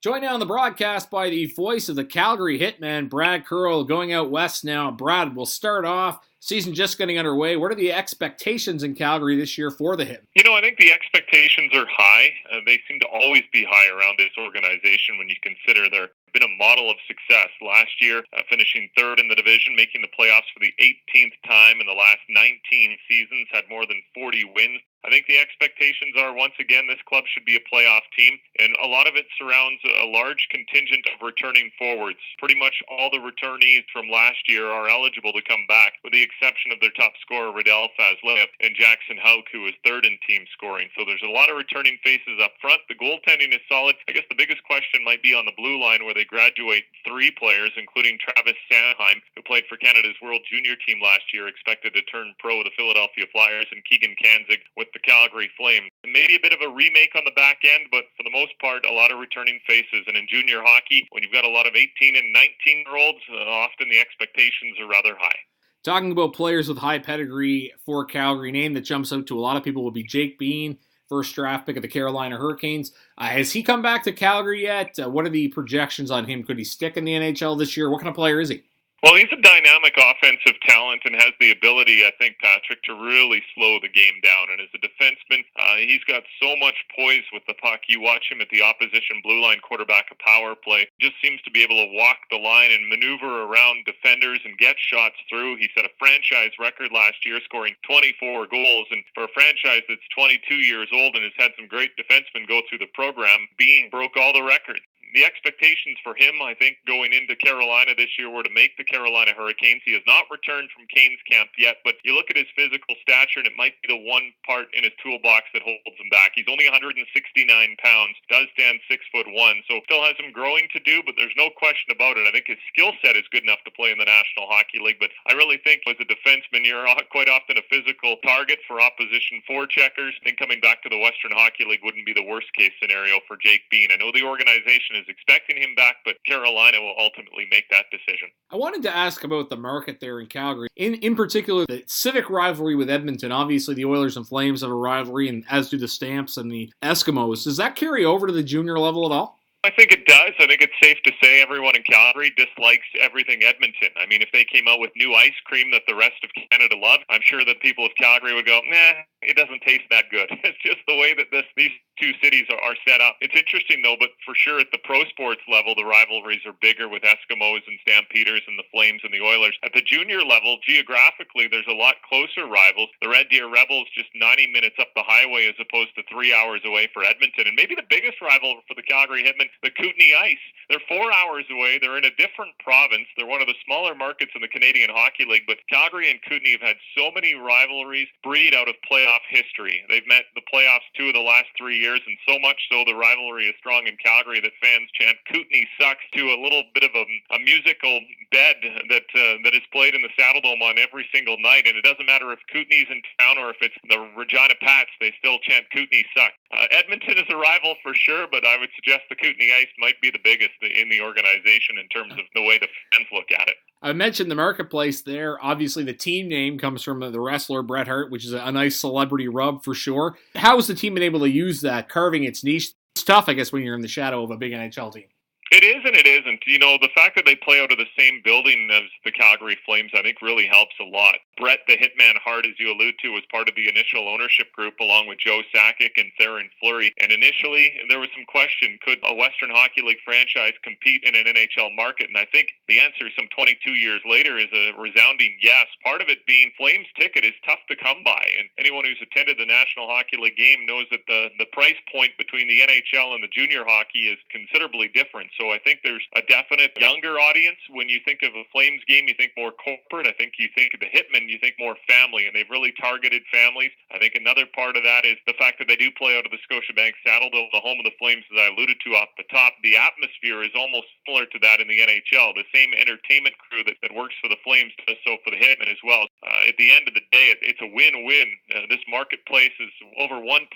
Joined now on the broadcast by the voice of the Calgary Hitmen, Brad Curle, going out west now. Brad, we'll start off. Season just getting underway. What are the expectations in Calgary this year for the Hitmen? I think the expectations are high. They seem to always be high around this organization when you consider they're been a model of success. Last year, finishing third in the division, making the playoffs for the 18th time in the last 19 seasons, had more than 40 wins. I think the expectations are, once again, this club should be a playoff team, and a lot of it surrounds a large contingent of returning forwards. Pretty much all the returnees from last year are eligible to come back, with the exception of their top scorer, Riddell Fazlev, and Jackson Hauk, who is third in team scoring. So there's a lot of returning faces up front. The goaltending is solid. I guess the biggest question might be on the blue line, where they graduate three players, including Travis Sanheim, who played for Canada's World Junior team last year, expected to turn pro with the Philadelphia Flyers, and Keegan Kanzig with the Calgary Flames. Maybe a bit of a remake on the back end, but for the most part, a lot of returning faces. And in junior hockey, when you've got a lot of 18 and 19-year-olds, often the expectations are rather high. Talking about players with high pedigree for Calgary, name that jumps out to a lot of people would be Jake Bean, first draft pick of the Carolina Hurricanes. Has he come back to Calgary yet? What are the projections on him? Could he stick in the NHL this year? What kind of player is he? Well, he's a dynamic offensive talent and has the ability, I think, Patrick, to really slow the game down. And as a defenseman, he's got so much poise with the puck. You watch him at the opposition blue line quarterback a power play. Just seems to be able to walk the line and maneuver around defenders and get shots through. He set a franchise record last year, scoring 24 goals. And for a franchise that's 22 years old and has had some great defensemen go through the program, Bean broke all the records. The expectations for him, I think, going into Carolina this year were to make the Carolina Hurricanes. He has not returned from Canes camp yet, but you look at his physical stature, and it might be the one part in his toolbox that holds him back. He's only 169 pounds, does stand 6'1", so still has some growing to do, but there's no question about it. I think his skill set is good enough to play in the National Hockey League, but I really think as a defenseman, you're quite often a physical target for opposition forecheckers. I think coming back to the Western Hockey League wouldn't be the worst-case scenario for Jake Bean. I know the organization is expecting him back, but Carolina will ultimately make that decision. I wanted to ask about the market there in Calgary. In particular, the civic rivalry with Edmonton. Obviously, the Oilers and Flames have a rivalry, and as do the Stamps and the Eskimos. Does that carry over to the junior level at all? I think it does. I think it's safe to say everyone in Calgary dislikes everything Edmonton. I mean, if they came out with new ice cream that the rest of Canada loved, I'm sure that people of Calgary would go, nah, it doesn't taste that good. It's just the way that these two cities are set up. It's interesting, though, but for sure at the pro sports level, the rivalries are bigger with Eskimos and Stampeders and the Flames and the Oilers. At the junior level, geographically, there's a lot closer rivals. The Red Deer Rebels just 90 minutes up the highway as opposed to 3 hours away for Edmonton. And maybe the biggest rival for the Calgary Hitmen, the Kootenay Ice. They're 4 hours away. They're in a different province. They're one of the smaller markets in the Canadian Hockey League, but Calgary and Kootenay have had so many rivalries breed out of playoff history. They've met the playoffs 2 of the last 3 years, and so much so the rivalry is strong in Calgary that fans chant Kootenay sucks to a little bit of a musical bed that is played in the Saddledome on every single night. And it doesn't matter if Kootenay's in town or if it's the Regina Pats, they still chant Kootenay sucks. Edmonton is a rival for sure, but I would suggest the Kootenay Ice might be the biggest in the organization in terms of the way the fans look at it. I mentioned the marketplace there. Obviously, the team name comes from the wrestler Bret Hart, which is a nice celebrity rub for sure. How has the team been able to use that, carving its niche? It's tough, I guess, when you're in the shadow of a big NHL team. It is and it isn't. The fact that they play out of the same building as the Calgary Flames, I think, really helps a lot. Bret the Hitman Hart, as you allude to, was part of the initial ownership group along with Joe Sakic and Theron Fleury. And initially, there was some question, could a Western Hockey League franchise compete in an NHL market? And I think the answer some 22 years later is a resounding yes. Part of it being Flames ticket is tough to come by. And anyone who's attended the National Hockey League game knows that the price point between the NHL and the junior hockey is considerably different. So I think there's a definite younger audience. When you think of a Flames game, you think more corporate. I think you think of the Hitmen, you think more family, and they've really targeted families. I think another part of that is the fact that they do play out of the Scotiabank Saddledome, the home of the Flames, as I alluded to off the top. The atmosphere is almost similar to that in the NHL. The same entertainment crew that works for the Flames does so for the Hitmen as well. At the end of the day, it's a win-win. This marketplace is over 1.2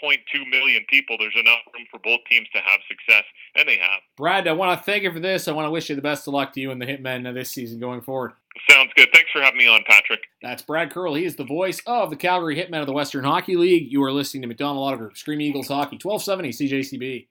million people. There's enough room for both teams to have success, and they have. Brad, I want to thank you for this. I want to wish you the best of luck to you and the Hitmen this season going forward. Sounds good. Thanks for having me on, Patrick. That's Brad Curle. He is the voice of the Calgary Hitmen of the Western Hockey League. You are listening to McDonald Auto Group, Scream Eagles Hockey, 1270 CJCB.